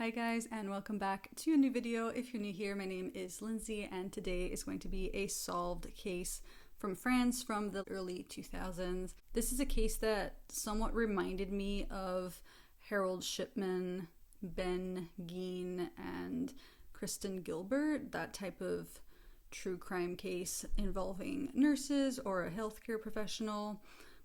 Hi guys, and welcome back to a new video. If you're new here, my name is Lindsay and today is going to be a solved case from France from the early 2000s. This is a case that somewhat reminded me of Harold Shipman, Ben Geen, and Kristen Gilbert, that type of true crime case involving nurses or a healthcare professional.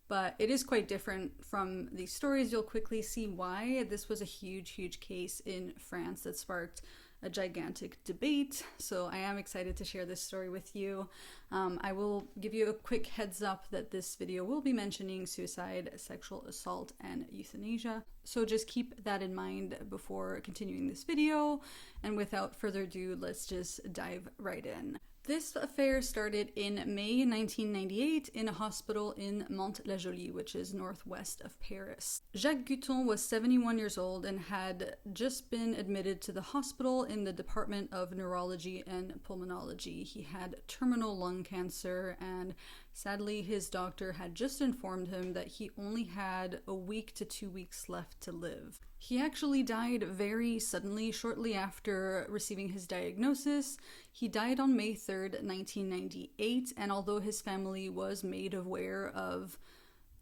But it is quite different from these stories. You'll quickly see why. This was a huge case in France that sparked a gigantic debate. So I am excited to share this story with you. I will give you a quick heads up that this video will be mentioning suicide, sexual assault, and euthanasia. So just keep that in mind before continuing this video. And without further ado, let's just dive right in. This affair started in May 1998 in a hospital in Mantes-la-Jolie, which is northwest of Paris. Jacques Guton was 71 years old and had just been admitted to the hospital in the Department of Neurology and Pulmonology. He had terminal lung cancer, and sadly his doctor had just informed him that he only had a week to 2 weeks left to live. He actually died very suddenly shortly after receiving his diagnosis. He died on May 3rd, 1998, and although his family was made aware of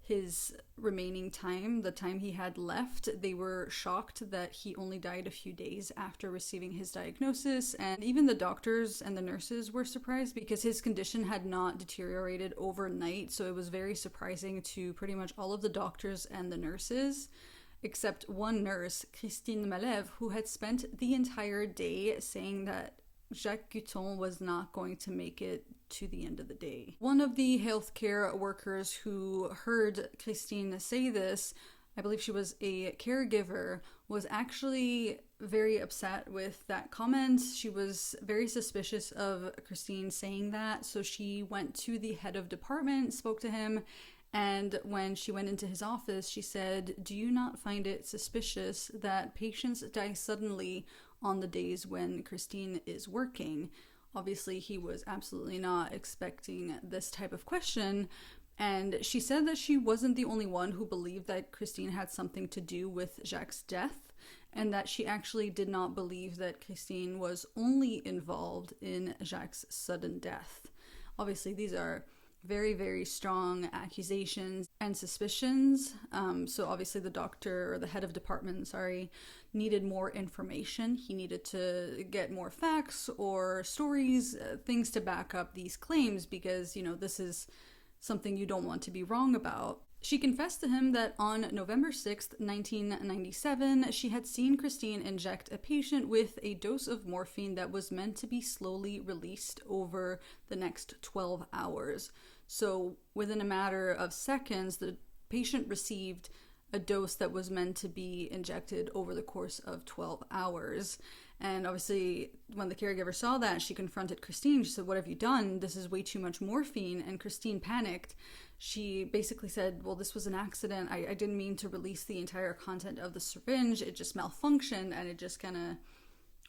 his remaining time, the time he had left, they were shocked that he only died a few days after receiving his diagnosis, and even the doctors and the nurses were surprised because his condition had not deteriorated overnight, so it was very surprising to pretty much all of the doctors and the nurses, except one nurse, Christine Malèvre, who had spent the entire day saying that Jacques Guton was not going to make it to the end of the day. One of the healthcare workers who heard Christine say this, I believe she was a caregiver, was actually very upset with that comment. She was very suspicious of Christine saying that, so she went to the head of department, spoke to him, and when she went into his office, she said, "Do you not find it suspicious that patients die suddenly on the days when Christine is working?" Obviously, he was absolutely not expecting this type of question. And she said that she wasn't the only one who believed that Christine had something to do with Jacques' death, and that she actually did not believe that Christine was only involved in Jacques' sudden death. Obviously, these are very strong accusations and suspicions. So obviously the doctor, or the head of department, needed more information. He needed to get more facts or stories, things to back up these claims, because, you know, this is something you don't want to be wrong about. She confessed to him that on November 6th, 1997, she had seen Christine inject a patient with a dose of morphine that was meant to be slowly released over the next 12 hours. So within a matter of seconds, the patient received a dose that was meant to be injected over the course of 12 hours. And obviously, when the caregiver saw that, she confronted Christine. She said, "What have you done? This is way too much morphine." And Christine panicked. She basically said, "Well, this was an accident. I didn't mean to release the entire content of the syringe. It just malfunctioned, and it just kind of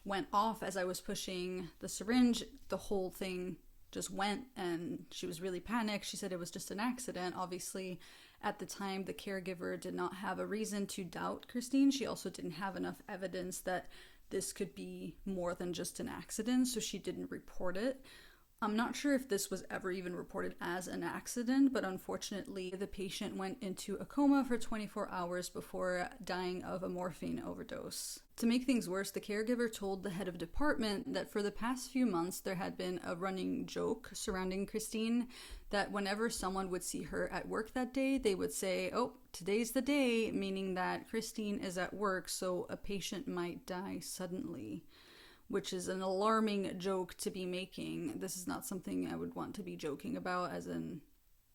went off as I was pushing the syringe. The whole thing just went," and she was really panicked. She said it was just an accident. Obviously, at the time, the caregiver did not have a reason to doubt Christine. She also didn't have enough evidence that this could be more than just an accident, so she didn't report it. I'm not sure if this was ever even reported as an accident, but unfortunately, the patient went into a coma for 24 hours before dying of a morphine overdose. To make things worse, the caregiver told the head of department that for the past few months, there had been a running joke surrounding Christine, that whenever someone would see her at work that day, they would say, "Oh, today's the day," meaning that Christine is at work, so a patient might die suddenly, which is an alarming joke to be making. This is not something I would want to be joking about, as in,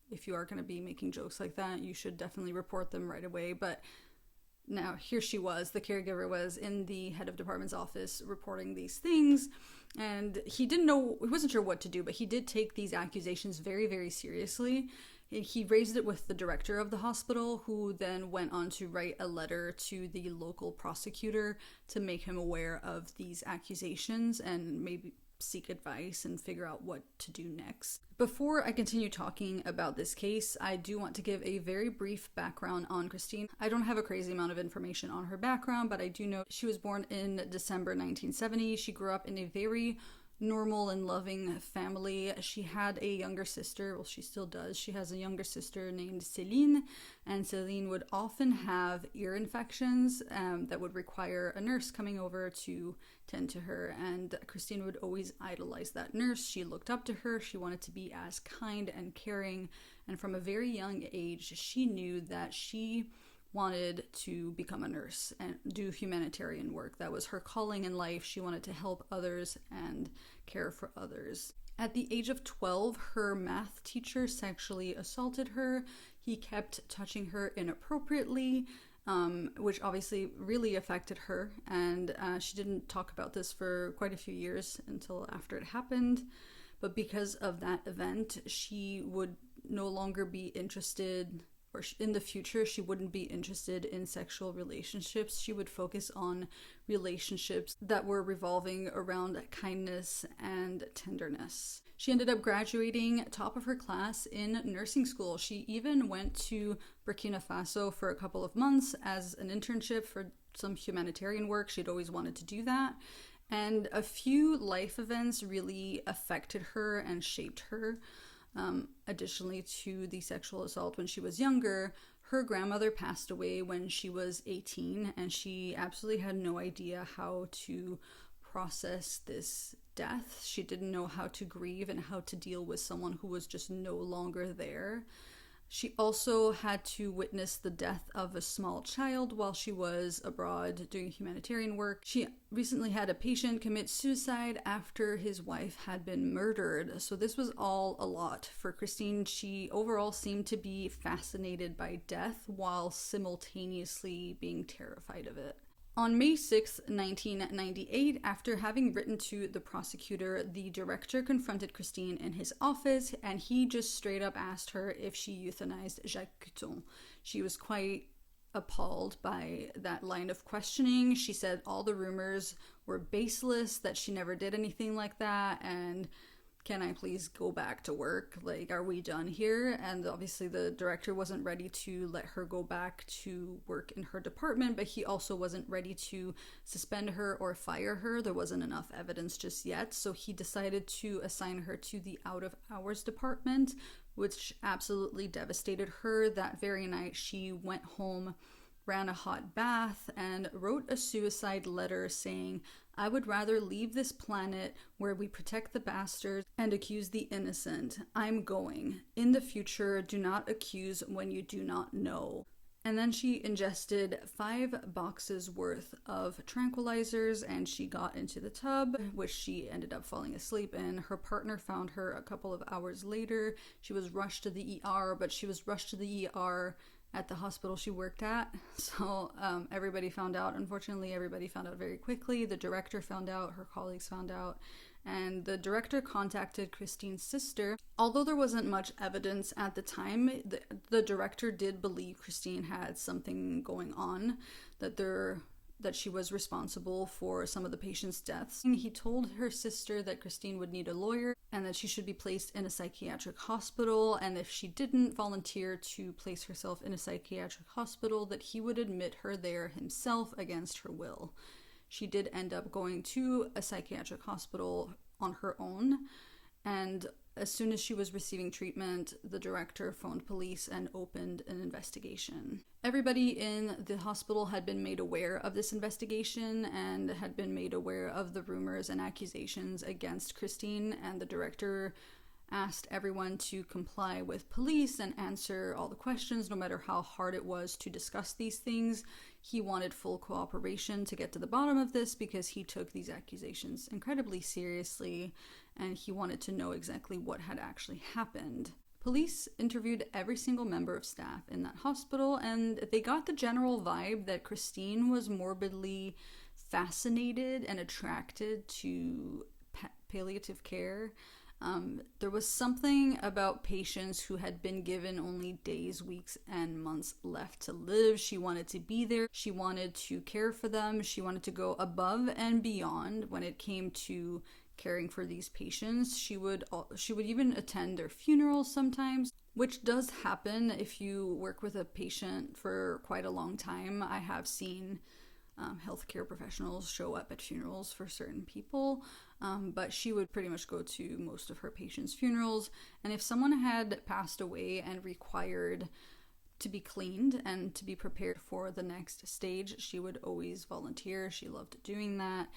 if you are going to be making jokes like that, you should definitely report them right away. But now, here she was, the caregiver was in the head of department's office reporting these things, and he wasn't sure what to do, but he did take these accusations very seriously. He raised it with the director of the hospital, who then went on to write a letter to the local prosecutor to make him aware of these accusations and maybe seek advice and figure out what to do next. Before I continue talking about this case, I do want to give a very brief background on Christine. I don't have a crazy amount of information on her background, but I do know she was born in December 1970. She grew up in a very normal and loving family. She had a younger sister, well, she still does. She has a younger sister named Céline, and Céline would often have ear infections that would require a nurse coming over to tend to her, and Christine would always idolize that nurse. She looked up to her. She wanted to be as kind and caring, and from a very young age, she knew that she wanted to become a nurse and do humanitarian work. That was her calling in life. She wanted to help others and care for others. At the age of 12, her math teacher sexually assaulted her. He kept touching her inappropriately, which obviously really affected her, and she didn't talk about this for quite a few years until after it happened. But because of that event, she would no longer be interested, or in the future, she wouldn't be interested in sexual relationships. She would focus on relationships that were revolving around kindness and tenderness. She ended up graduating top of her class in nursing school. She even went to Burkina Faso for a couple of months as an internship for some humanitarian work. She'd always wanted to do that. And a few life events really affected her and shaped her. Additionally to the sexual assault when she was younger, her grandmother passed away when she was 18, and she absolutely had no idea how to process this death. She didn't know how to grieve and how to deal with someone who was just no longer there. She also had to witness the death of a small child while she was abroad doing humanitarian work. She recently had a patient commit suicide after his wife had been murdered. So this was all a lot for Christine. She overall seemed to be fascinated by death while simultaneously being terrified of it. On May 6, 1998, after having written to the prosecutor, the director confronted Christine in his office, and he just straight up asked her if she euthanized Jacques Couton. She was quite appalled by that line of questioning. She said all the rumors were baseless, that she never did anything like that, and can I please go back to work? Like, are we done here? And obviously the director wasn't ready to let her go back to work in her department, but he also wasn't ready to suspend her or fire her. There wasn't enough evidence just yet. So he decided to assign her to the out of hours department, which absolutely devastated her. That very night, she went home, ran a hot bath, and wrote a suicide letter saying, "I would rather leave this planet where we protect the bastards and accuse the innocent. I'm going. In the future, do not accuse when you do not know." And then she ingested 5 boxes worth of tranquilizers, and she got into the tub, which she ended up falling asleep in. Her partner found her a couple of hours later. She was rushed to the ER, but she was rushed to the ER at the hospital she worked at. So everybody found out. Unfortunately, everybody found out very quickly. The director found out, her colleagues found out, and the director contacted Christine's sister. Although there wasn't much evidence at the time, the director did believe Christine had something going on, that she was responsible for some of the patients' deaths. He told her sister that Christine would need a lawyer and that she should be placed in a psychiatric hospital, and if she didn't volunteer to place herself in a psychiatric hospital, that he would admit her there himself against her will. She did end up going to a psychiatric hospital on her own, and as soon as she was receiving treatment, the director phoned police and opened an investigation. Everybody in the hospital had been made aware of this investigation and had been made aware of the rumors and accusations against Christine, and the director asked everyone to comply with police and answer all the questions, no matter how hard it was to discuss these things. He wanted full cooperation to get to the bottom of this because he took these accusations incredibly seriously, and he wanted to know exactly what had actually happened. Police interviewed every single member of staff in that hospital, and they got the general vibe that Christine was morbidly fascinated and attracted to palliative care. There was something about patients who had been given only days, weeks, and months left to live. She wanted to be there. She wanted to care for them. She wanted to go above and beyond when it came to caring for these patients. She would even attend their funerals sometimes, which does happen if you work with a patient for quite a long time. I have seen healthcare professionals show up at funerals for certain people, but she would pretty much go to most of her patients' funerals. And if someone had passed away and required to be cleaned and to be prepared for the next stage, she would always volunteer. She loved doing that.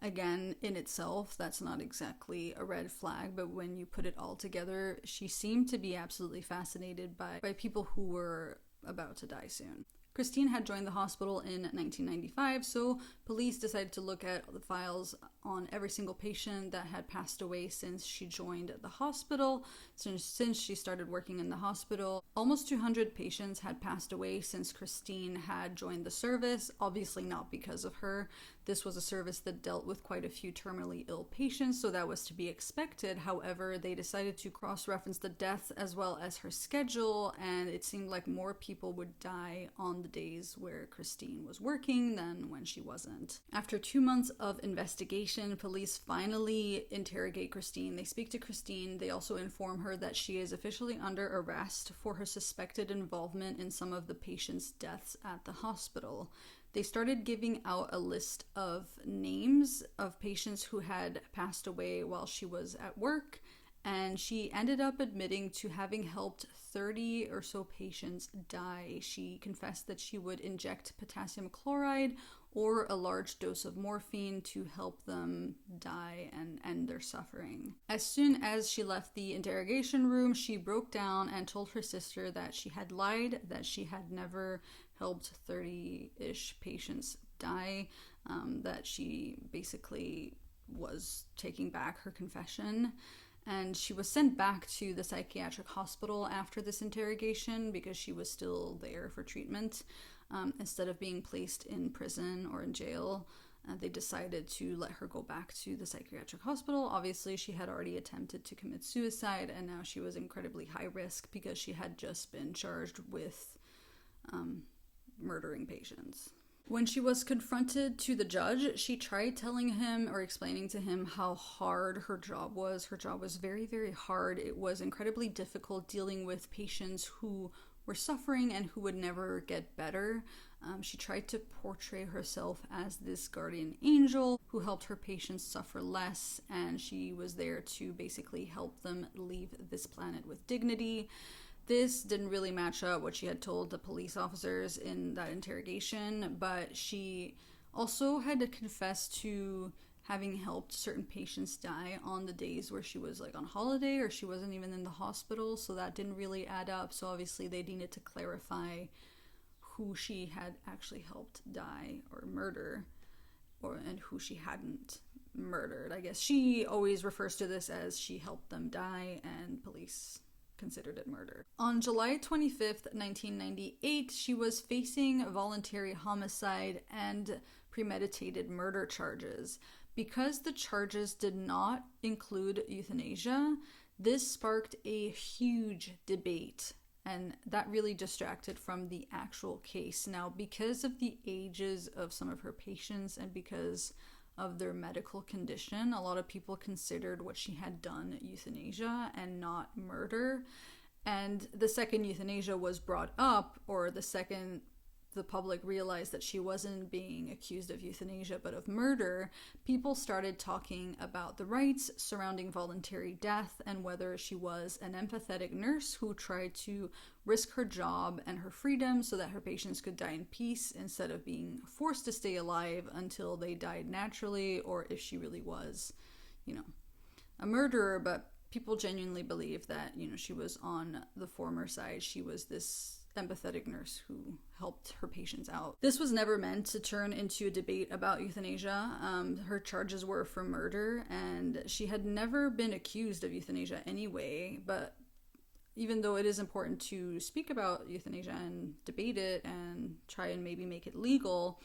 Again, in itself, that's not exactly a red flag, but when you put it all together, she seemed to be absolutely fascinated by people who were about to die soon. Christine had joined the hospital in 1995, so police decided to look at the files on every single patient that had passed away since she joined the hospital. Since she started working in the hospital, almost 200 patients had passed away since Christine had joined the service. Obviously not because of her. This was a service that dealt with quite a few terminally ill patients, so that was to be expected. However, they decided to cross-reference the deaths as well as her schedule, and it seemed like more people would die on the days where Christine was working than when she wasn't. After 2 months of investigation, police finally interrogate Christine. They speak to Christine. They also inform her that she is officially under arrest for her suspected involvement in some of the patients' deaths at the hospital. They started giving out a list of names of patients who had passed away while she was at work, and she ended up admitting to having helped 30 or so patients die. She confessed that she would inject potassium chloride or a large dose of morphine to help them die and end their suffering. As soon as she left the interrogation room, she broke down and told her sister that she had lied, that she had never helped 30-ish patients die, that she basically was taking back her confession. And she was sent back to the psychiatric hospital after this interrogation because she was still there for treatment. Instead of being placed in prison or in jail, they decided to let her go back to the psychiatric hospital. Obviously, she had already attempted to commit suicide, and now she was incredibly high risk because she had just been charged with murdering patients. When she was confronted to the judge, she tried telling him or explaining to him how hard her job was. Her job was very, very hard. It was incredibly difficult dealing with patients who were suffering and who would never get better. She tried to portray herself as this guardian angel who helped her patients suffer less, and she was there to basically help them leave this planet with dignity. This didn't really match up what she had told the police officers in that interrogation, but she also had to confess to having helped certain patients die on the days where she was like on holiday or she wasn't even in the hospital, so that didn't really add up. So obviously they needed to clarify who she had actually helped die or murder, and who she hadn't murdered. I guess she always refers to this as she helped them die, and police considered it murder. On July 25th, 1998, she was facing voluntary homicide and premeditated murder charges. Because the charges did not include euthanasia, this sparked a huge debate, and that really distracted from the actual case. Now, because of the ages of some of her patients and because of their medical condition, a lot of people considered what she had done euthanasia and not murder. And the second euthanasia was brought up, or the second the public realized that she wasn't being accused of euthanasia but of murder, people started talking about the rights surrounding voluntary death and whether she was an empathetic nurse who tried to risk her job and her freedom so that her patients could die in peace instead of being forced to stay alive until they died naturally, or if she really was, a murderer. But people genuinely believe that, she was on the former side. She was this empathetic nurse who helped her patients out. This was never meant to turn into a debate about euthanasia. Her charges were for murder, and she had never been accused of euthanasia anyway. But even though it is important to speak about euthanasia and debate it and try and maybe make it legal,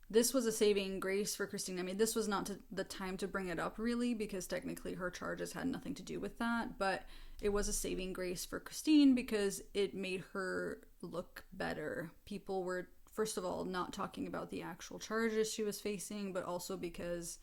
this was a saving grace for Christine. I mean, this was not the time to bring it up, really, because technically her charges had nothing to do with that. But it was a saving grace for Christine because it made her look better. People were, first of all, not talking about the actual charges she was facing, but also because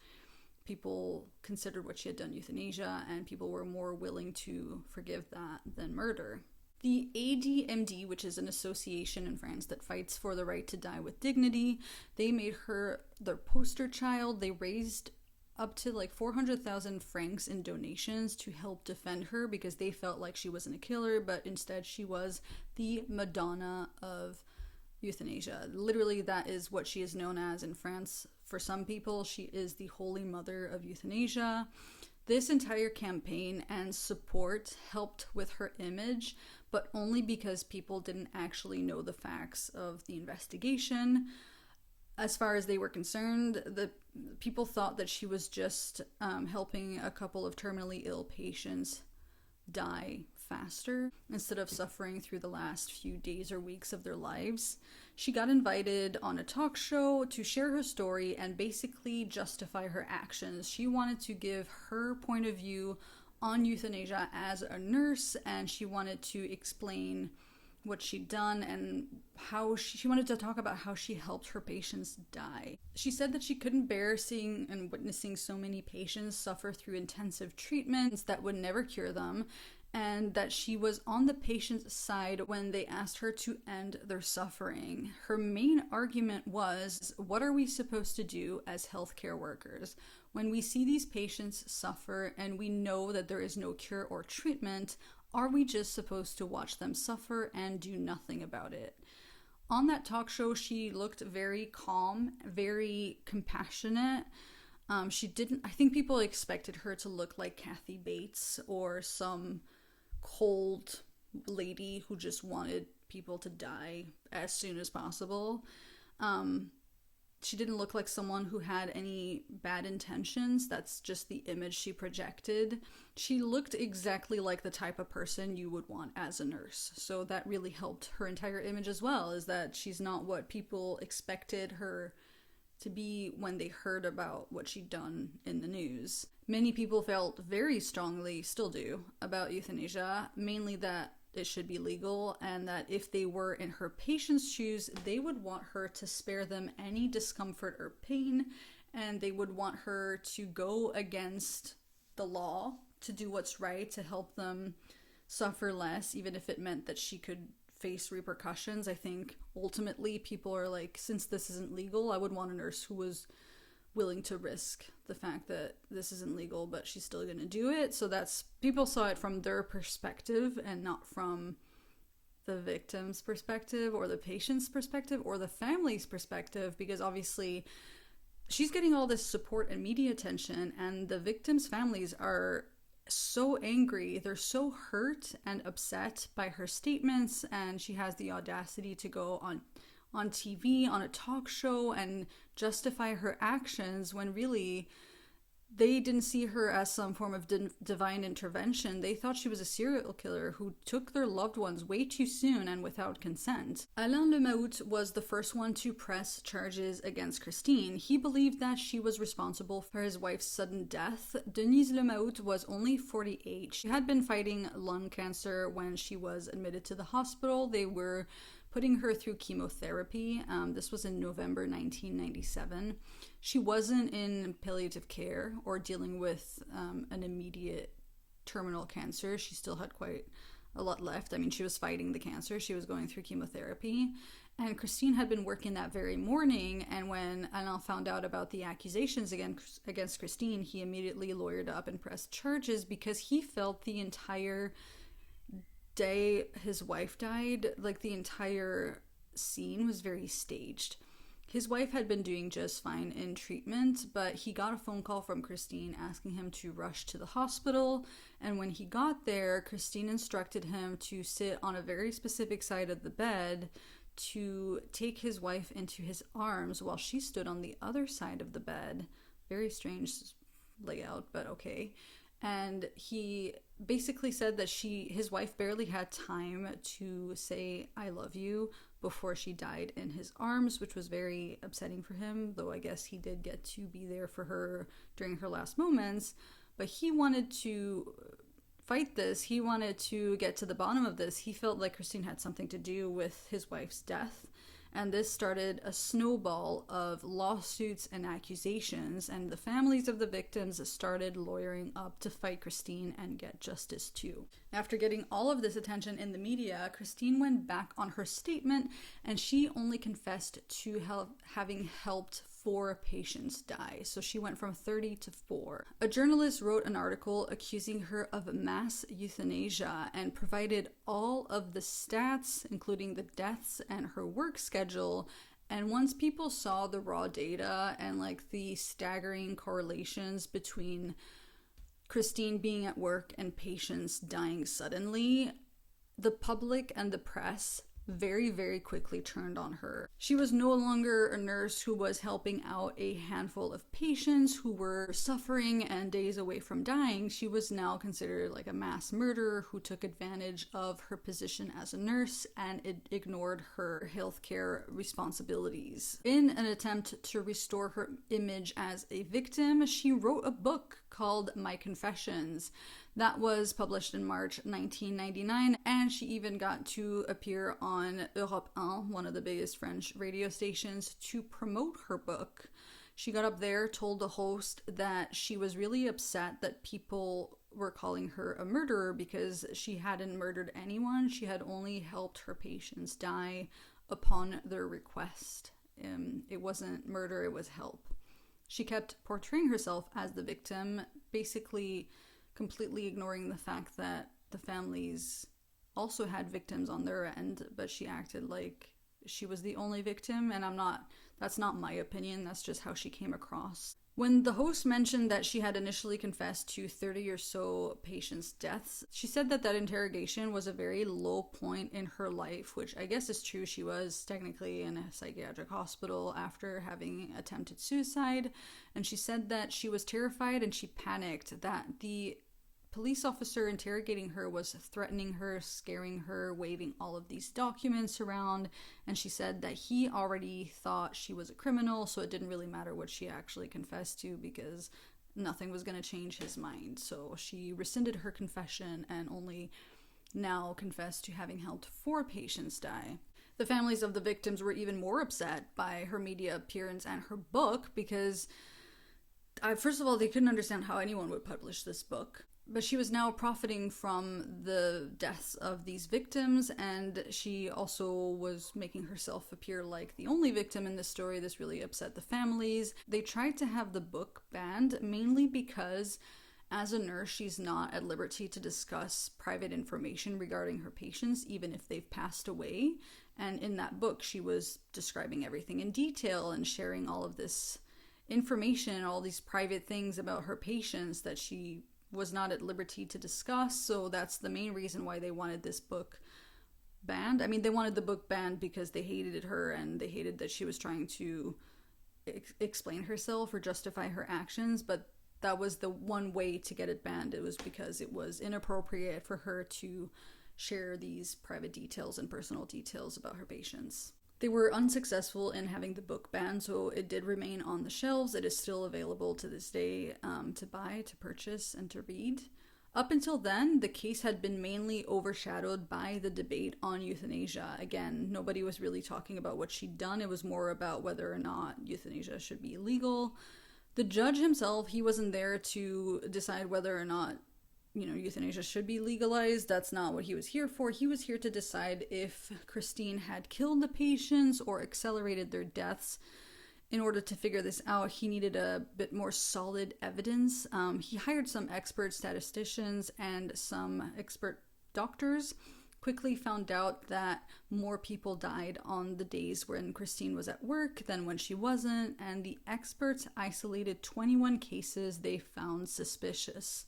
people considered what she had done euthanasia, and people were more willing to forgive that than murder. The ADMD, which is an association in France that fights for the right to die with dignity, they made her their poster child. They raised up to like 400,000 francs in donations to help defend her because they felt like she wasn't a killer, but instead she was the Madonna of euthanasia. Literally, that is what she is known as in France. For some people, she is the holy mother of euthanasia. This entire campaign and support helped with her image, but only because people didn't actually know the facts of the investigation. As far as they were concerned, the people thought that she was just helping a couple of terminally ill patients die faster instead of suffering through the last few days or weeks of their lives. She got invited on a talk show to share her story and basically justify her actions. She wanted to give her point of view on euthanasia as a nurse, and she wanted to explain what she'd done and how she wanted to talk about how she helped her patients die. She said that she couldn't bear seeing and witnessing so many patients suffer through intensive treatments that would never cure them, and that she was on the patient's side when they asked her to end their suffering. Her main argument was, what are we supposed to do as healthcare workers when we see these patients suffer and we know that there is no cure or treatment? Are we just supposed to watch them suffer and do nothing about it? On that talk show, she looked very calm, very compassionate. I think people expected her to look like Kathy Bates or some cold lady who just wanted people to die as soon as possible. She didn't look like someone who had any bad intentions. That's just the image she projected. She looked exactly like the type of person you would want as a nurse. So that really helped her entire image as well, is that she's not what people expected her to be when they heard about what she'd done in the news. Many people felt very strongly, still do, about euthanasia, mainly that it should be legal, and that if they were in her patient's shoes, they would want her to spare them any discomfort or pain, and they would want her to go against the law, to do what's right, to help them suffer less, even if it meant that she could face repercussions. I think ultimately people are like, since this isn't legal, I would want a nurse who was willing to risk the fact that this isn't legal, but she's still going to do it. So that's, people saw it from their perspective and not from the victim's perspective or the patient's perspective or the family's perspective, because obviously she's getting all this support and media attention, and the victims' families are so angry. They're so hurt and upset by her statements, and she has the audacity to go on TV, on a talk show, and justify her actions when really they didn't see her as some form of divine intervention. They thought she was a serial killer who took their loved ones way too soon and without consent. Alain Lemahut was the first one to press charges against Christine. He believed that she was responsible for his wife's sudden death. Denise Lemahut was only 48. She had been fighting lung cancer when she was admitted to the hospital. They were putting her through chemotherapy. This was in November 1997. She wasn't in palliative care or dealing with an immediate terminal cancer. She still had quite a lot left. I mean, she was fighting the cancer. She was going through chemotherapy. And Christine had been working that very morning, and when Alain found out about the accusations against Christine, he immediately lawyered up and pressed charges because he felt the entire day his wife died, like the entire scene was very staged. His wife had been doing just fine in treatment, but he got a phone call from Christine asking him to rush to the hospital, and when he got there, Christine instructed him to sit on a very specific side of the bed, to take his wife into his arms while she stood on the other side of the bed. Very strange layout, but okay. And he basically said that his wife barely had time to say, "I love you," before she died in his arms, which was very upsetting for him, though I guess he did get to be there for her during her last moments. But he wanted to fight this. He wanted to get to the bottom of this. He felt like Christine had something to do with his wife's death, And this started a snowball of lawsuits and accusations, and the families of the victims started lawyering up to fight Christine and get justice too. After getting all of this attention in the media, Christine went back on her statement, and she only confessed to having helped 4 patients die. So she went from 30 to 4. A journalist wrote an article accusing her of mass euthanasia and provided all of the stats, including the deaths and her work schedule. And once people saw the raw data and like the staggering correlations between Christine being at work and patients dying suddenly, the public and the press very, very quickly turned on her. She was no longer a nurse who was helping out a handful of patients who were suffering and days away from dying. She was now considered like a mass murderer who took advantage of her position as a nurse and ignored her healthcare responsibilities. In an attempt to restore her image as a victim, she wrote a book called My Confessions. That was published in March 1999, and she even got to appear on Europe 1, one of the biggest French radio stations, to promote her book. She got up there, told the host that she was really upset that people were calling her a murderer because she hadn't murdered anyone. She had only helped her patients die upon their request. It wasn't murder, it was help. She kept portraying herself as the victim, basically completely ignoring the fact that the families also had victims on their end, but she acted like she was the only victim, and that's not my opinion, that's just how she came across. When the host mentioned that she had initially confessed to 30 or so patients' deaths, she said that interrogation was a very low point in her life, which I guess is true. She was technically in a psychiatric hospital after having attempted suicide, and she said that she was terrified and she panicked, that the police officer interrogating her was threatening her, scaring her, waving all of these documents around, and she said that he already thought she was a criminal, so it didn't really matter what she actually confessed to because nothing was going to change his mind. So she rescinded her confession and only now confessed to having helped 4 patients die. The families of the victims were even more upset by her media appearance and her book because, first of all, they couldn't understand how anyone would publish this book. But she was now profiting from the deaths of these victims, and she also was making herself appear like the only victim in this story. This really upset the families. They tried to have the book banned, mainly because as a nurse, she's not at liberty to discuss private information regarding her patients, even if they've passed away. And in that book, she was describing everything in detail and sharing all of this information, all these private things about her patients that she was not at liberty to discuss. So that's the main reason why they wanted this book banned. I mean, they wanted the book banned because they hated her and they hated that she was trying to explain herself or justify her actions, but that was the one way to get it banned. It was because it was inappropriate for her to share these private details and personal details about her patients. They were unsuccessful in having the book banned, so it did remain on the shelves. It is still available to this day to buy, to purchase, and to read. Up until then, the case had been mainly overshadowed by the debate on euthanasia. Again, nobody was really talking about what she'd done. It was more about whether or not euthanasia should be illegal. The judge himself, he wasn't there to decide whether or not euthanasia should be legalized. That's not what he was here for. He was here to decide if Christine had killed the patients or accelerated their deaths. In order to figure this out, he needed a bit more solid evidence. He hired some expert statisticians and some expert doctors. Quickly found out that more people died on the days when Christine was at work than when she wasn't, and the experts isolated 21 cases they found suspicious.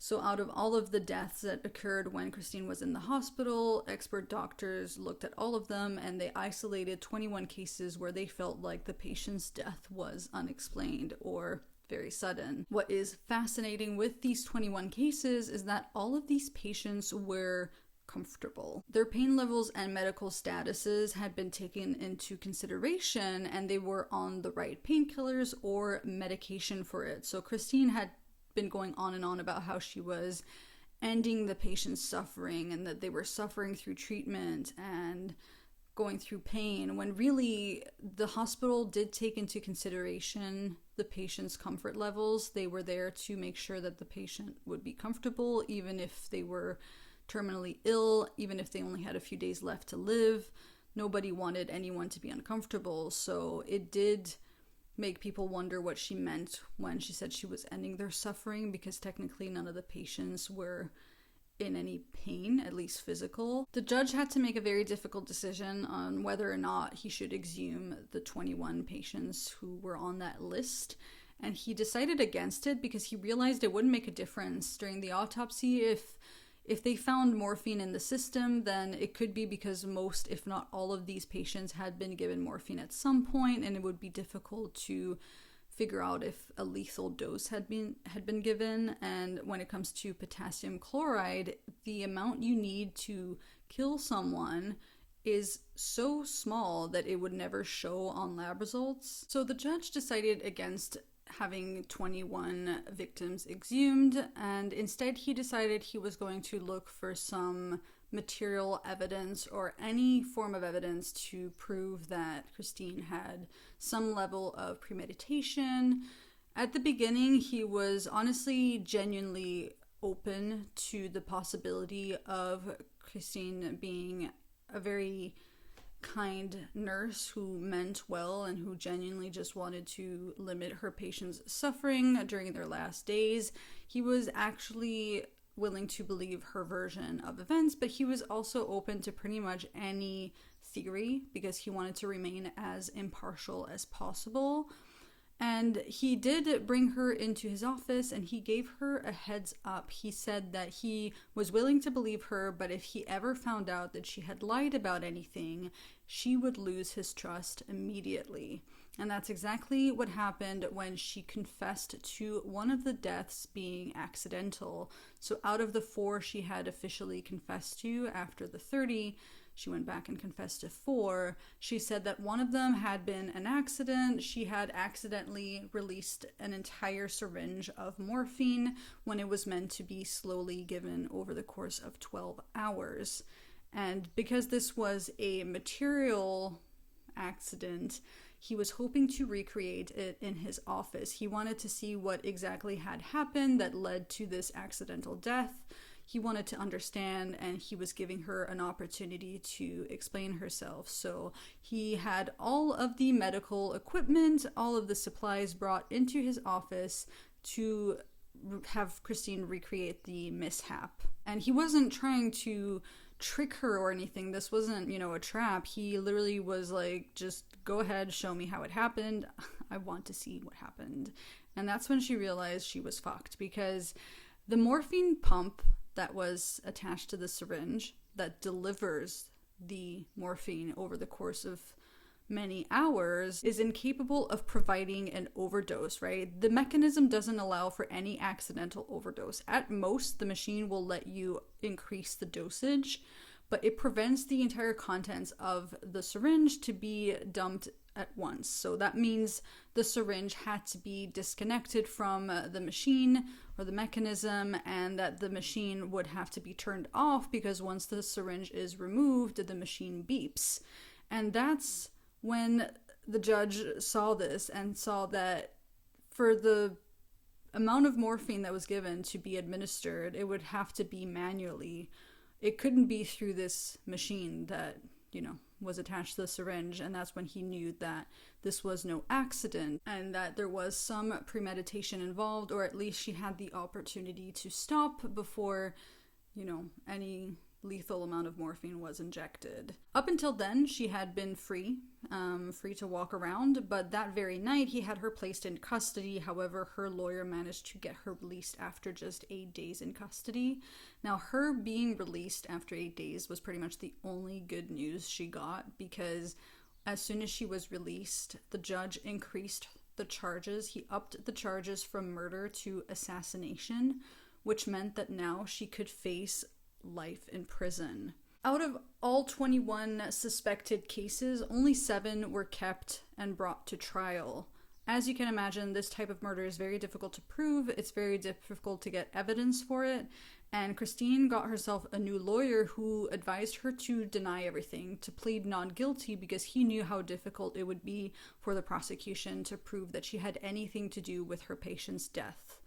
So out of all of the deaths that occurred when Christine was in the hospital, expert doctors looked at all of them and they isolated 21 cases where they felt like the patient's death was unexplained or very sudden. What is fascinating with these 21 cases is that all of these patients were comfortable. Their pain levels and medical statuses had been taken into consideration and they were on the right painkillers or medication for it. So Christine had been going on and on about how she was ending the patient's suffering and that they were suffering through treatment, and going through pain, when really the hospital did take into consideration the patient's comfort levels. They were there to make sure that the patient would be comfortable, even if they were terminally ill, even if they only had a few days left to live. Nobody wanted anyone to be uncomfortable, so it did make people wonder what she meant when she said she was ending their suffering, because technically none of the patients were in any pain, at least physical. The judge had to make a very difficult decision on whether or not he should exhume the 21 patients who were on that list, and he decided against it because he realized it wouldn't make a difference during the autopsy. If they found morphine in the system, then it could be because most, if not all, of these patients had been given morphine at some point, and it would be difficult to figure out if a lethal dose had been given. And when it comes to potassium chloride, the amount you need to kill someone is so small that it would never show on lab results. So the judge decided against having 21 victims exhumed, and instead he decided he was going to look for some material evidence or any form of evidence to prove that Christine had some level of premeditation. At the beginning, he was honestly genuinely open to the possibility of Christine being a very kind nurse who meant well and who genuinely just wanted to limit her patients' suffering during their last days. He was actually willing to believe her version of events, but he was also open to pretty much any theory because he wanted to remain as impartial as possible. And he did bring her into his office and he gave her a heads up. He said that he was willing to believe her, but if he ever found out that she had lied about anything, she would lose his trust immediately. And that's exactly what happened when she confessed to one of the deaths being accidental. So out of the 4 she had officially confessed to after the 30, she went back and confessed to 4. She said that one of them had been an accident. She had accidentally released an entire syringe of morphine when it was meant to be slowly given over the course of 12 hours. And because this was a material accident, he was hoping to recreate it in his office. He wanted to see what exactly had happened that led to this accidental death. He wanted to understand, and he was giving her an opportunity to explain herself. So he had all of the medical equipment, all of the supplies brought into his office to have Christine recreate the mishap. And he wasn't trying to trick her or anything. This wasn't, a trap. He literally was like, just go ahead, show me how it happened. I want to see what happened. And that's when she realized she was fucked, because the morphine pump that was attached to the syringe that delivers the morphine over the course of many hours is incapable of providing an overdose, right? The mechanism doesn't allow for any accidental overdose. At most, the machine will let you increase the dosage, but it prevents the entire contents of the syringe to be dumped at once. So that means the syringe had to be disconnected from the machine or the mechanism, and that the machine would have to be turned off because once the syringe is removed, the machine beeps. And that's when the judge saw this and saw that for the amount of morphine that was given to be administered, it would have to be manually. It couldn't be through this machine that, was attached to the syringe. And that's when he knew that this was no accident and that there was some premeditation involved, or at least she had the opportunity to stop before, any lethal amount of morphine was injected. Up until then, she had been free to walk around, but that very night he had her placed in custody. However, her lawyer managed to get her released after just 8 days in custody. Now, her being released after 8 days was pretty much the only good news she got, because as soon as she was released, the judge increased the charges. He upped the charges from murder to assassination, which meant that now she could face life in prison. Out of all 21 suspected cases, only 7 were kept and brought to trial. As you can imagine, this type of murder is very difficult to prove. It's very difficult to get evidence for it. And Christine got herself a new lawyer who advised her to deny everything, to plead non-guilty, because he knew how difficult it would be for the prosecution to prove that she had anything to do with her patient's death,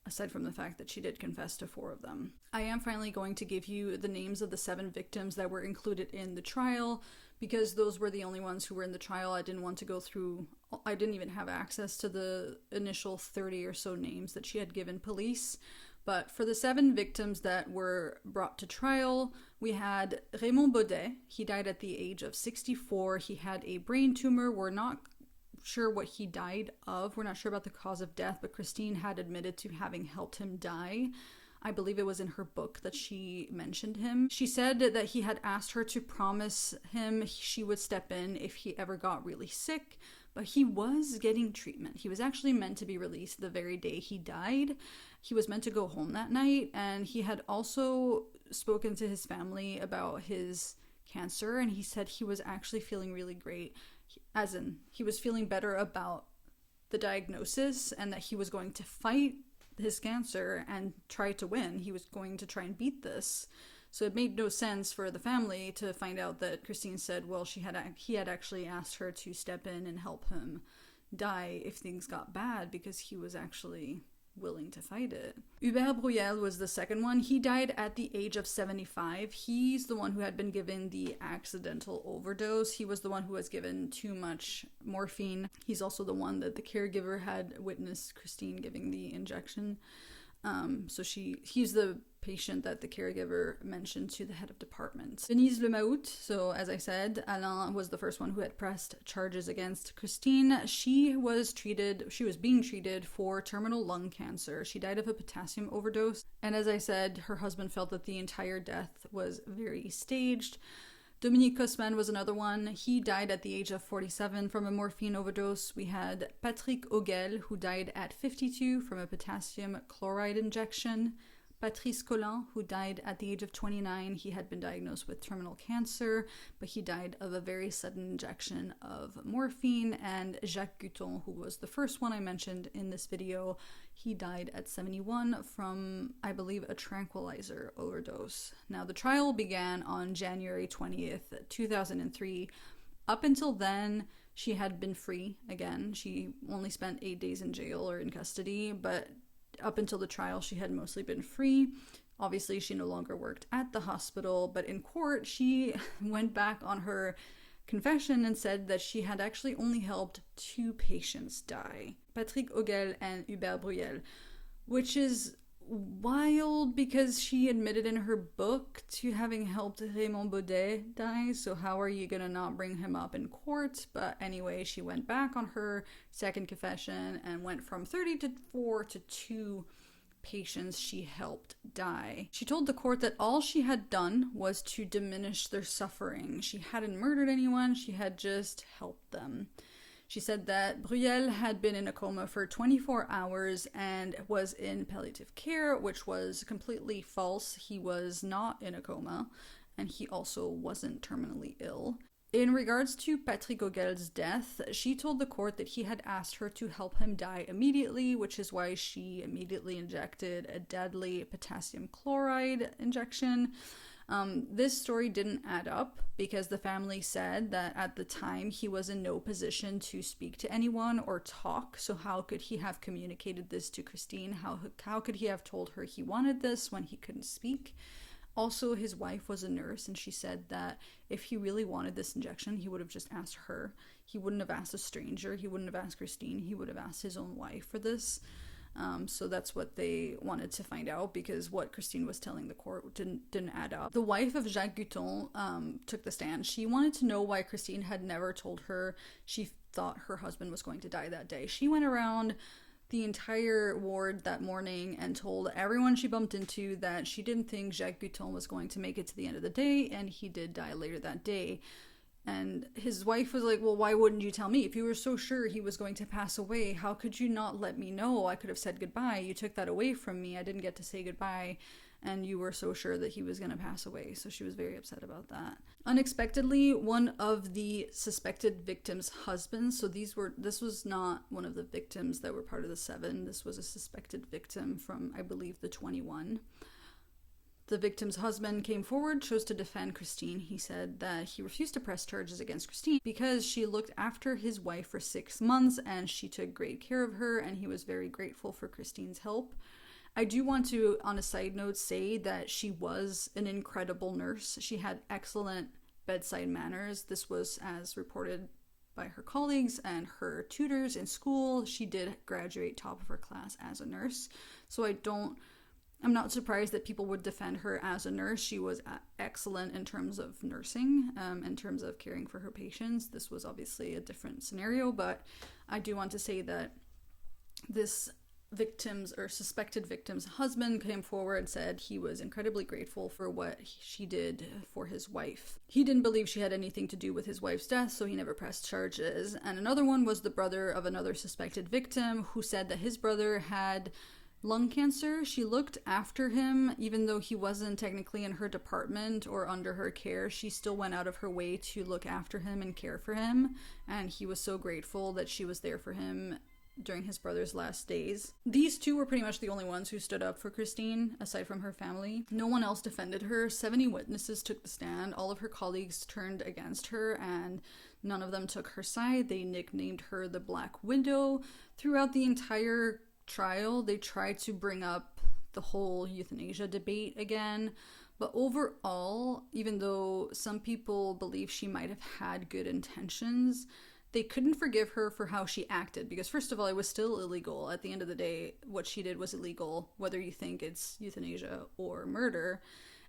aside from the fact that she did confess to 4 of them. I am finally going to give you the names of the 7 victims that were included in the trial, because those were the only ones who were in the trial. I didn't want to go through, I didn't even have access to the initial 30 or so names that she had given police. But for the 7 victims that were brought to trial, we had Raymond Baudet. He died at the age of 64. He had a brain tumor. We're not sure what he died of. We're not sure about the cause of death, but Christine had admitted to having helped him die. I believe it was in her book that she mentioned him. She said that he had asked her to promise him she would step in if he ever got really sick, but he was getting treatment. He was actually meant to be released the very day he died. He was meant to go home that night, and he had also spoken to his family about his cancer, and he said he was actually feeling really great, as in he was feeling better about the diagnosis and that he was going to fight his cancer and try to win. He was going to try and beat this. So it made no sense for the family to find out that Christine said, well, he had actually asked her to step in and help him die if things got bad, because he was actually willing to fight it. Hubert Bruyel was the second one. He died at the age of 75. He's the one who had been given the accidental overdose. He was the one who was given too much morphine. He's also the one that the caregiver had witnessed Christine giving the injection. He's the patient that the caregiver mentioned to the head of department. Denise Lemahout, so as I said, Alain was the first one who had pressed charges against Christine. She was being treated for terminal lung cancer. She died of a potassium overdose. And as I said, her husband felt that the entire death was very staged. Dominique Cosman was another one. He died at the age of 47 from a morphine overdose. We had Patrick Auguel, who died at 52 from a potassium chloride injection. Patrice Collin, who died at the age of 29. He had been diagnosed with terminal cancer, but he died of a very sudden injection of morphine. And Jacques Guton, who was the first one I mentioned in this video, he died at 71 from, I believe, a tranquilizer overdose. Now, the trial began on January 20th, 2003. Up until then, she had been free again. She only spent 8 days in jail or in custody, but up until the trial, she had mostly been free. Obviously, she no longer worked at the hospital, but in court, she went back on her confession and said that she had actually only helped 2 patients die, Patrick Auguel and Hubert Bruyel, which is wild because she admitted in her book to having helped Raymond Baudet die, so how are you gonna not bring him up in court? But anyway, she went back on her second confession and went from 34 to 2 patients she helped die. She told the court that all she had done was to diminish their suffering. She hadn't murdered anyone, she had just helped them. She said that Bruyel had been in a coma for 24 hours and was in palliative care, which was completely false. He was not in a coma, and he also wasn't terminally ill. In regards to Patrick Auguel's death, she told the court that he had asked her to help him die immediately, which is why she immediately injected a deadly potassium chloride injection. This story didn't add up because the family said that at the time he was in no position to speak to anyone or talk, so how could he have communicated this to Christine? How could he have told her he wanted this when he couldn't speak? Also, his wife was a nurse, and she said that if he really wanted this injection, he would have just asked her. He wouldn't have asked a stranger, he wouldn't have asked Christine, he would have asked his own wife for this. So that's what they wanted to find out, because what Christine was telling the court didn't add up. The wife of Jacques Guton took the stand. She wanted to know why Christine had never told her she thought her husband was going to die that day. She went around the entire ward that morning and told everyone she bumped into that she didn't think Jacques Guton was going to make it to the end of the day, and he did die later that day. And his wife was like, well, why wouldn't you tell me? If you were so sure he was going to pass away, how could you not let me know? I could have said goodbye. You took that away from me. I didn't get to say goodbye, and you were so sure that he was going to pass away. So she was very upset about that. Unexpectedly, one of the suspected victims' husbands, so this was not one of the victims that were part of the 7. This was a suspected victim from, I believe, the 21. The victim's husband came forward, chose to defend Christine. He said that he refused to press charges against Christine because she looked after his wife for 6 months and she took great care of her, and he was very grateful for Christine's help. I do want to, on a side note, say that she was an incredible nurse. She had excellent bedside manners. This was as reported by her colleagues and her tutors in school. She did graduate top of her class as a nurse. So I'm not surprised that people would defend her as a nurse. She was excellent in terms of nursing, in terms of caring for her patients. This was obviously a different scenario, but I do want to say that this victim's or suspected victim's husband came forward, said he was incredibly grateful for what she did for his wife. He didn't believe she had anything to do with his wife's death, so he never pressed charges. And another one was the brother of another suspected victim, who said that his brother had lung cancer. She looked after him, even though he wasn't technically in her department or under her care. She still went out of her way to look after him and care for him, and he was so grateful that she was there for him during his brother's last days. These two were pretty much the only ones who stood up for Christine, aside from her family. No one else defended her. 70 witnesses took the stand. All of her colleagues turned against her, and none of them took her side. They nicknamed her the Black Widow. Throughout the entire trial, they tried to bring up the whole euthanasia debate again. But overall, even though some people believe she might have had good intentions, they couldn't forgive her for how she acted, because first of all, it was still illegal. At the end of the day, what she did was illegal, whether you think it's euthanasia or murder.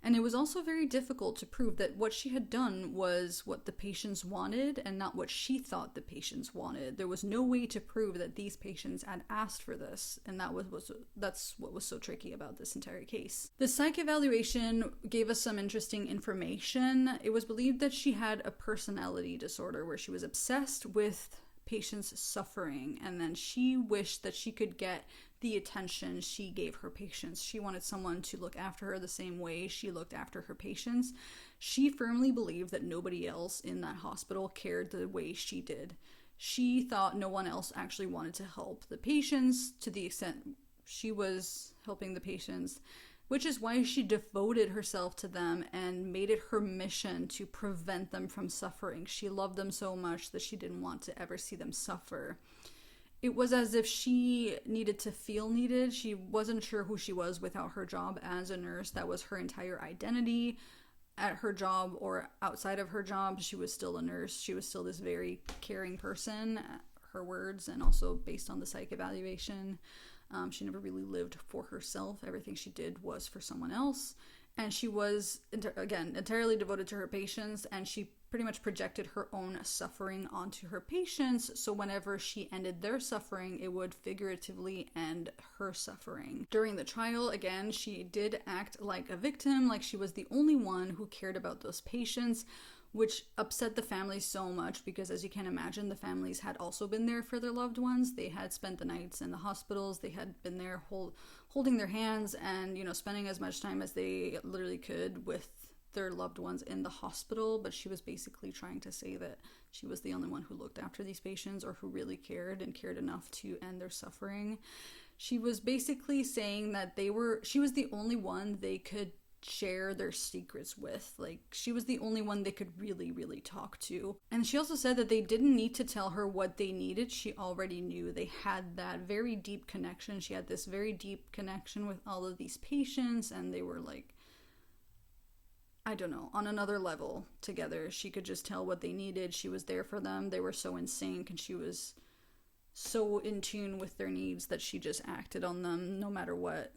And it was also very difficult to prove that what she had done was what the patients wanted and not what she thought the patients wanted. There was no way to prove that these patients had asked for this, and that's what was so tricky about this entire case. The psych evaluation gave us some interesting information. It was believed that she had a personality disorder where she was obsessed with patients' suffering, and then she wished that she could get the attention she gave her patients. She wanted someone to look after her the same way she looked after her patients. She firmly believed that nobody else in that hospital cared the way she did. She thought no one else actually wanted to help the patients to the extent she was helping the patients, which is why she devoted herself to them and made it her mission to prevent them from suffering. She loved them so much that she didn't want to ever see them suffer. It was as if she needed to feel needed. She wasn't sure who she was without her job as a nurse. That was her entire identity. At her job or outside of her job, she was still a nurse. She was still this very caring person, her words, and also based on the psych evaluation. She never really lived for herself. Everything she did was for someone else. And she was, again, entirely devoted to her patients, and she pretty much projected her own suffering onto her patients, so whenever she ended their suffering, it would figuratively end her suffering. During the trial, again, she did act like a victim, like she was the only one who cared about those patients, which upset the families so much because, as you can imagine, the families had also been there for their loved ones. They had spent the nights in the hospitals. They had been there holding their hands and, spending as much time as they literally could with their loved ones in the hospital. But she was basically trying to say that she was the only one who looked after these patients or who really cared and cared enough to end their suffering. She was basically saying that she was the only one they could share their secrets with. Like, she was the only one they could really, really talk to. And she also said that they didn't need to tell her what they needed. She already knew. They had that very deep connection. She had this very deep connection with all of these patients, and they were like, I don't know, on another level together. She could just tell what they needed. She was there for them. They were so in sync, and she was so in tune with their needs that she just acted on them no matter what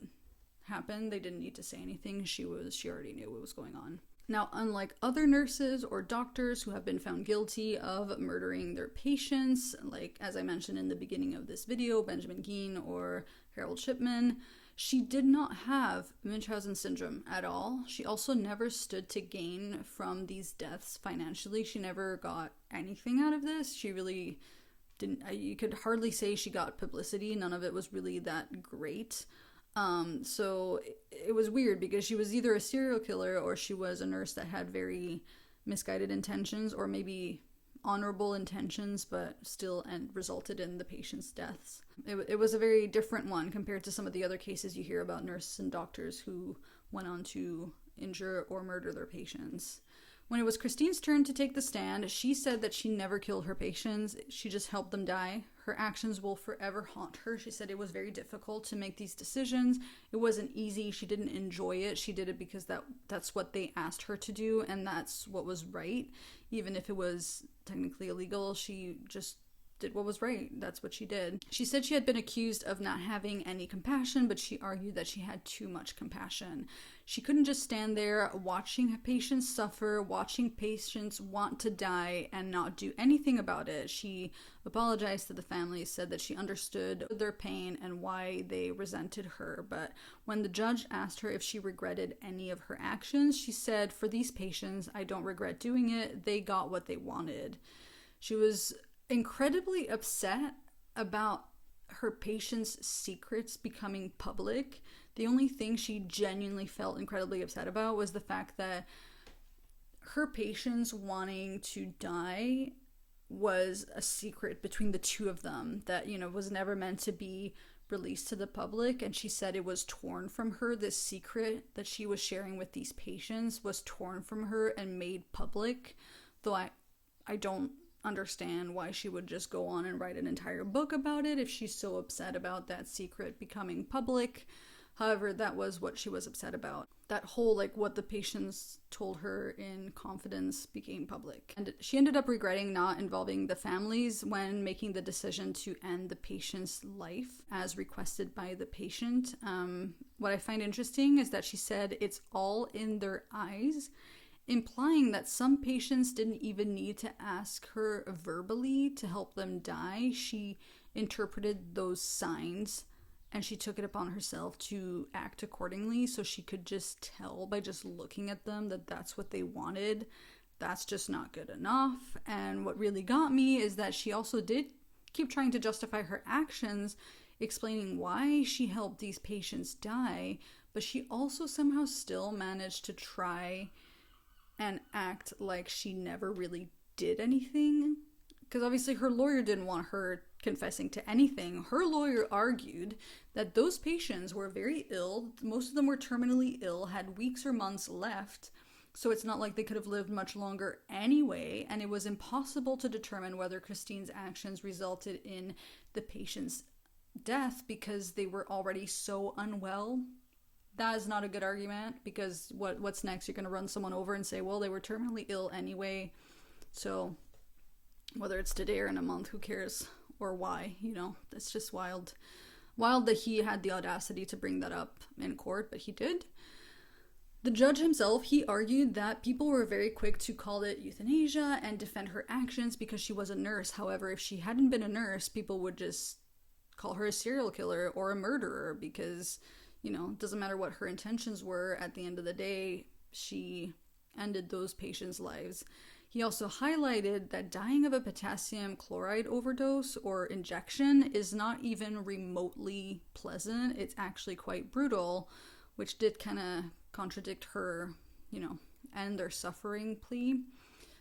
happened. They didn't need to say anything. She already knew what was going on. Now, unlike other nurses or doctors who have been found guilty of murdering their patients, like as I mentioned in the beginning of this video, Benjamin Geen or Harold Shipman, she did not have Munchausen syndrome at all. She also never stood to gain from these deaths financially. She never got anything out of this. She really didn't. You could hardly say she got publicity. None of it was really that great. So it was weird because she was either a serial killer or she was a nurse that had very misguided intentions, or maybe honorable intentions, but still resulted in the patient's deaths. It was a very different one compared to some of the other cases you hear about nurses and doctors who went on to injure or murder their patients. When it was Christine's turn to take the stand, she said that she never killed her patients, she just helped them die. Her actions will forever haunt her. She said it was very difficult to make these decisions. It wasn't easy. She didn't enjoy it. She did it because that's what they asked her to do, and that's what was right. Even if it was technically illegal, she just did what was right. That's what she did. She said she had been accused of not having any compassion, but she argued that she had too much compassion. She couldn't just stand there watching patients suffer, watching patients want to die, and not do anything about it. She apologized to the families, said that she understood their pain and why they resented her. But when the judge asked her if she regretted any of her actions, she said, "For these patients, I don't regret doing it. They got what they wanted." She was incredibly upset about her patients' secrets becoming public. The only thing she genuinely felt incredibly upset about was the fact that her patients wanting to die was a secret between the two of them that, was never meant to be released to the public. And she said it was torn from her. This secret that she was sharing with these patients was torn from her and made public. Though I don't understand why she would just go on and write an entire book about it if she's so upset about that secret becoming public. However, that was what she was upset about. That whole, what the patients told her in confidence became public. And she ended up regretting not involving the families when making the decision to end the patient's life as requested by the patient. What I find interesting is that she said it's all in their eyes, implying that some patients didn't even need to ask her verbally to help them die. She interpreted those signs and she took it upon herself to act accordingly, so she could just tell by just looking at them that that's what they wanted. That's just not good enough. And what really got me is that she also did keep trying to justify her actions, explaining why she helped these patients die, but she also somehow still managed to try and act like she never really did anything. Because obviously her lawyer didn't want her confessing to anything. Her lawyer argued that those patients were very ill. Most of them were terminally ill, had weeks or months left. So it's not like they could have lived much longer anyway. And it was impossible to determine whether Christine's actions resulted in the patient's death because they were already so unwell. That is not a good argument, because what's next? You're going to run someone over and say, well, they were terminally ill anyway. So whether it's today or in a month, who cares? Or why? That's just wild. Wild that he had the audacity to bring that up in court, but he did. The judge himself, he argued that people were very quick to call it euthanasia and defend her actions because she was a nurse. However, if she hadn't been a nurse, people would just call her a serial killer or a murderer because, it doesn't matter what her intentions were. At the end of the day, she ended those patients' lives. He also highlighted that dying of a potassium chloride overdose or injection is not even remotely pleasant. It's actually quite brutal, which did kind of contradict her, end their suffering plea.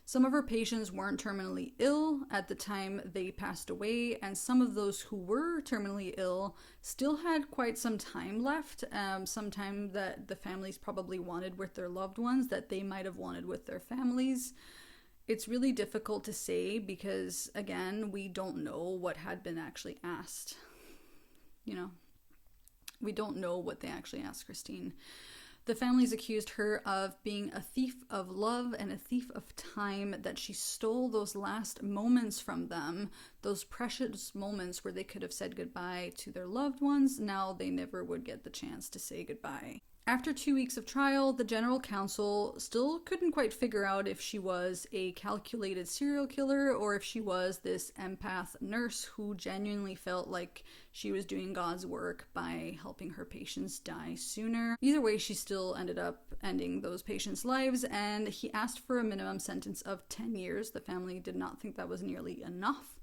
Some of her patients weren't terminally ill at the time they passed away, and some of those who were terminally ill still had quite some time left, some time that the families probably wanted with their loved ones, that they might have wanted with their families. It's really difficult to say because, again, we don't know what had been actually asked. We don't know what they actually asked Christine. The families accused her of being a thief of love and a thief of time, that she stole those last moments from them, those precious moments where they could have said goodbye to their loved ones. Now they never would get the chance to say goodbye. After 2 weeks of trial, the general counsel still couldn't quite figure out if she was a calculated serial killer or if she was this empath nurse who genuinely felt like she was doing God's work by helping her patients die sooner. Either way, she still ended up ending those patients' lives, and he asked for a minimum sentence of 10 years. The family did not think that was nearly enough.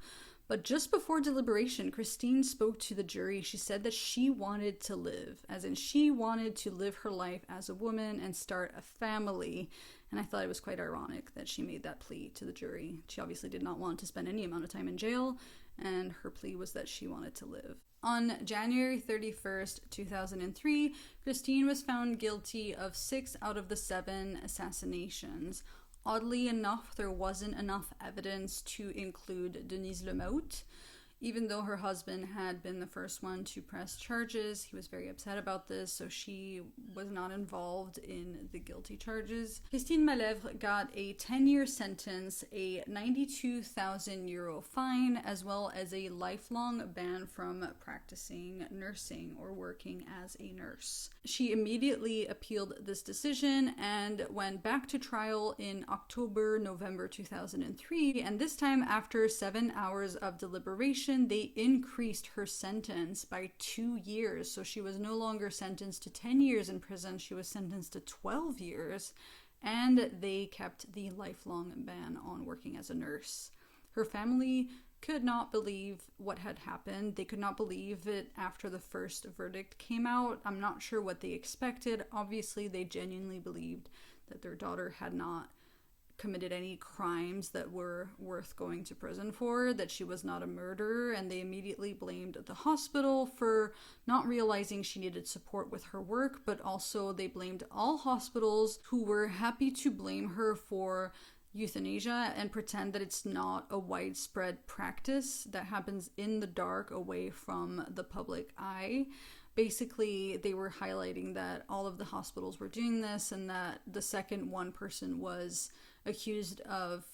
But just before deliberation, Christine spoke to the jury. She said that she wanted to live, as in she wanted to live her life as a woman and start a family. And I thought it was quite ironic that she made that plea to the jury. She obviously did not want to spend any amount of time in jail, and her plea was that she wanted to live. On January 31st, 2003, Christine was found guilty of 6 out of the 7 assassinations. Oddly enough, there wasn't enough evidence to include Denise Lemoutte. Even though her husband had been the first one to press charges, he was very upset about this, so she was not involved in the guilty charges. Christine Malèvre got a 10-year sentence, a 92,000 euro fine, as well as a lifelong ban from practicing nursing or working as a nurse. She immediately appealed this decision and went back to trial in November 2003, and this time after 7 hours of deliberation, they increased her sentence by 2 years. So she was no longer sentenced to 10 years in prison, she was sentenced to 12 years, and they kept the lifelong ban on working as a nurse. Her family could not believe what had happened. They could not believe it after the first verdict came out. I'm not sure what they expected. Obviously, they genuinely believed that their daughter had not committed any crimes that were worth going to prison for, that she was not a murderer, and they immediately blamed the hospital for not realizing she needed support with her work, but also they blamed all hospitals who were happy to blame her for euthanasia and pretend that it's not a widespread practice that happens in the dark away from the public eye. Basically, they were highlighting that all of the hospitals were doing this, and that the second one person was accused of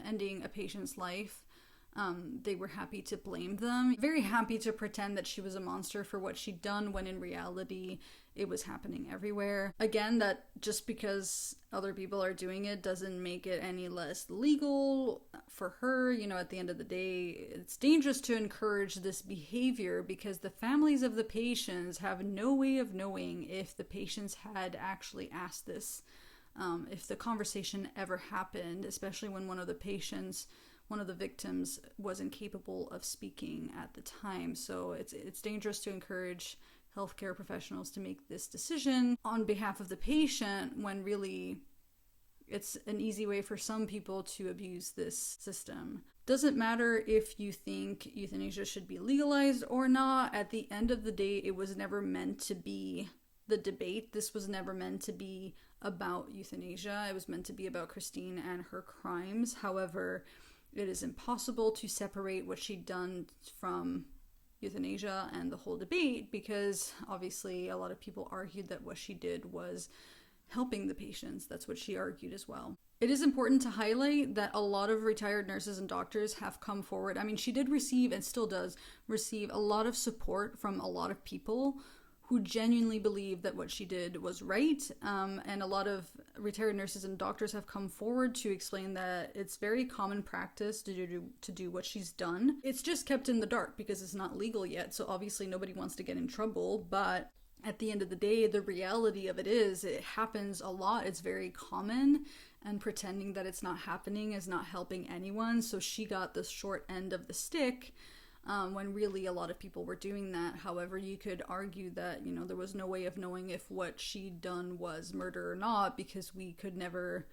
ending a patient's life, they were happy to blame them. Very happy to pretend that she was a monster for what she'd done, when in reality it was happening everywhere. Again, that just because other people are doing it doesn't make it any less legal for her. You know, at the end of the day, it's dangerous to encourage this behavior because the families of the patients have no way of knowing if the patients had actually asked this. If the conversation ever happened, especially when one of the victims was incapable of speaking at the time. So it's dangerous to encourage healthcare professionals to make this decision on behalf of the patient when really it's an easy way for some people to abuse this system. Doesn't matter if you think euthanasia should be legalized or not. At the end of the day, it was never meant to be the debate. This was never meant to be about euthanasia. It was meant to be about Christine and her crimes. However, it is impossible to separate what she'd done from euthanasia and the whole debate, because obviously a lot of people argued that what she did was helping the patients. That's what she argued as well. It is important to highlight that a lot of retired nurses and doctors have come forward. I mean, she did receive, and still does receive, a lot of support from a lot of people who genuinely believe that what she did was right, and a lot of retired nurses and doctors have come forward to explain that it's very common practice to do what she's done. It's just kept in the dark because it's not legal yet, so obviously nobody wants to get in trouble, but at the end of the day, the reality of it is it happens a lot. It's very common, and pretending that it's not happening is not helping anyone, so she got the short end of the stick. When really a lot of people were doing that. However, you could argue that, you know, there was no way of knowing if what she'd done was murder or not, because we could never,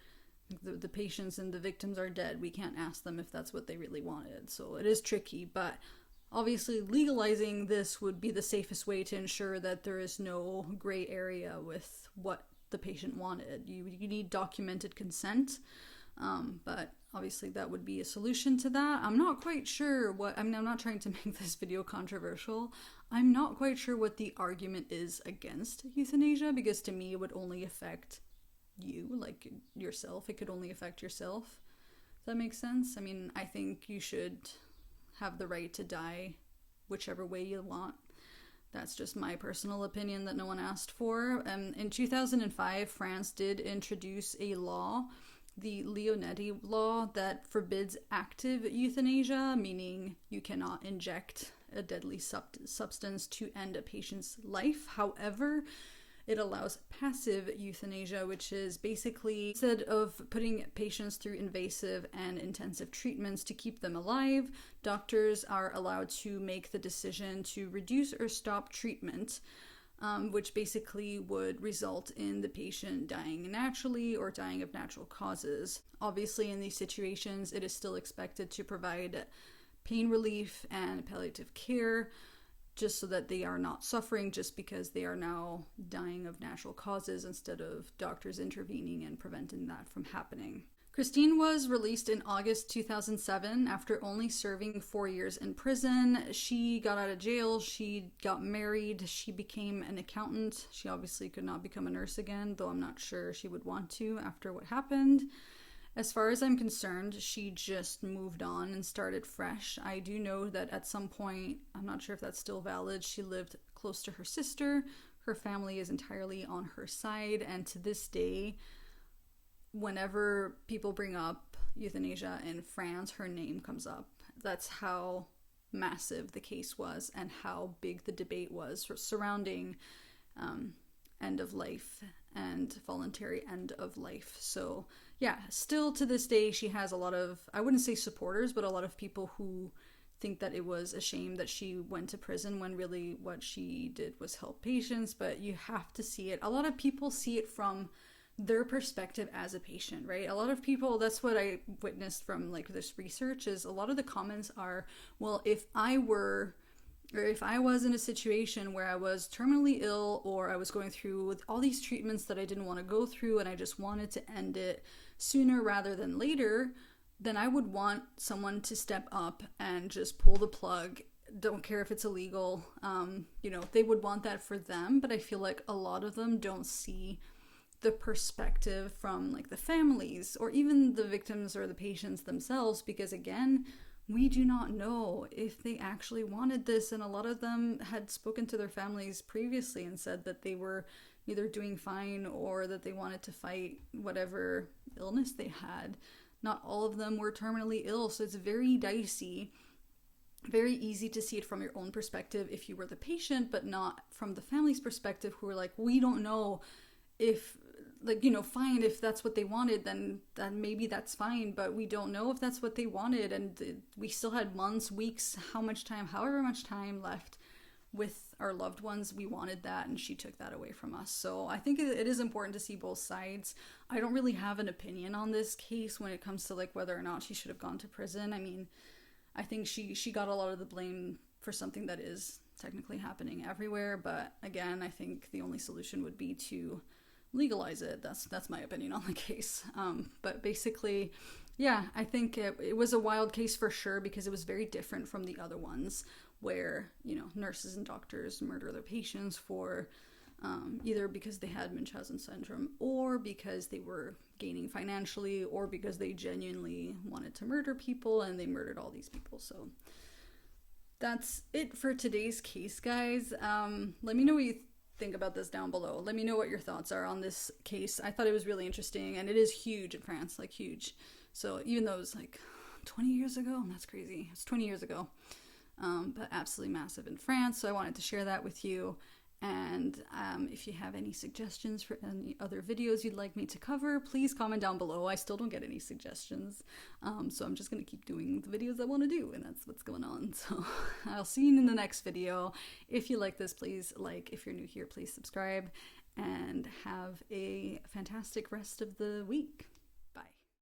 the patients and the victims are dead. We can't ask them if that's what they really wanted. So it is tricky, but obviously legalizing this would be the safest way to ensure that there is no gray area with what the patient wanted. You need documented consent, but obviously that would be a solution to that. I'm not quite sure I'm not trying to make this video controversial. I'm not quite sure what the argument is against euthanasia, because to me it would only affect you, like yourself. It could only affect yourself. Does that make sense? I mean, I think you should have the right to die whichever way you want. That's just my personal opinion that no one asked for. In 2005, France did introduce a law, the Leonetti law, that forbids active euthanasia, meaning you cannot inject a deadly substance to end a patient's life. However, it allows passive euthanasia, which is basically, instead of putting patients through invasive and intensive treatments to keep them alive, doctors are allowed to make the decision to reduce or stop treatment which basically would result in the patient dying naturally or dying of natural causes. Obviously, in these situations, it is still expected to provide pain relief and palliative care, just so that they are not suffering just because they are now dying of natural causes instead of doctors intervening and preventing that from happening. Christine was released in August 2007 after only serving 4 years in prison. She got out of jail, she got married, she became an accountant. She obviously could not become a nurse again, though I'm not sure she would want to after what happened. As far as I'm concerned, she just moved on and started fresh. I do know that at some point, I'm not sure if that's still valid, she lived close to her sister. Her family is entirely on her side, and to this day, whenever people bring up euthanasia in France, her name comes up. That's how massive the case was and how big the debate was surrounding end of life and voluntary end of life. So yeah, still to this day, she has a lot of, I wouldn't say supporters, but a lot of people who think that it was a shame that she went to prison when really what she did was help patients. But you have to see it. A lot of people see it from their perspective as a patient, right? A lot of people, that's what I witnessed from like this research, is a lot of the comments are, well, if I was in a situation where I was terminally ill or I was going through with all these treatments that I didn't want to go through and I just wanted to end it sooner rather than later, then I would want someone to step up and just pull the plug. Don't care if it's illegal. They would want that for them, but I feel like a lot of them don't see the perspective from like the families or even the victims or the patients themselves, because again, we do not know if they actually wanted this, and a lot of them had spoken to their families previously and said that they were either doing fine or that they wanted to fight whatever illness they had. Not all of them were terminally ill, so it's very dicey, very easy to see it from your own perspective if you were the patient, but not from the family's perspective, who are like, we don't know if, fine, if that's what they wanted, then maybe that's fine, but we don't know if that's what they wanted, and we still had months, weeks, however much time left with our loved ones. We wanted that, and she took that away from us. So I think it is important to see both sides. I don't really have an opinion on this case when it comes to like whether or not she should have gone to prison. I mean, I think she got a lot of the blame for something that is technically happening everywhere, but again, I think the only solution would be to legalize it. That's my opinion on the case. But basically, yeah, I think it was a wild case for sure, because it was very different from the other ones where, nurses and doctors murder their patients for either because they had Munchausen syndrome or because they were gaining financially or because they genuinely wanted to murder people, and they murdered all these people. So that's it for today's case, guys. Let me know what you think about this down below. Let me know what your thoughts are on this case. I thought it was really interesting, and it is huge in France, like huge. So even though it was like 20 years ago, that's crazy. It's 20 years ago, but absolutely massive in France. So I wanted to share that with you. And if you have any suggestions for any other videos you'd like me to cover, please comment down below. I still don't get any suggestions, so I'm just going to keep doing the videos I want to do, and that's what's going on. So I'll see you in the next video. If you like this, please like. If you're new here, please subscribe, and have a fantastic rest of the week.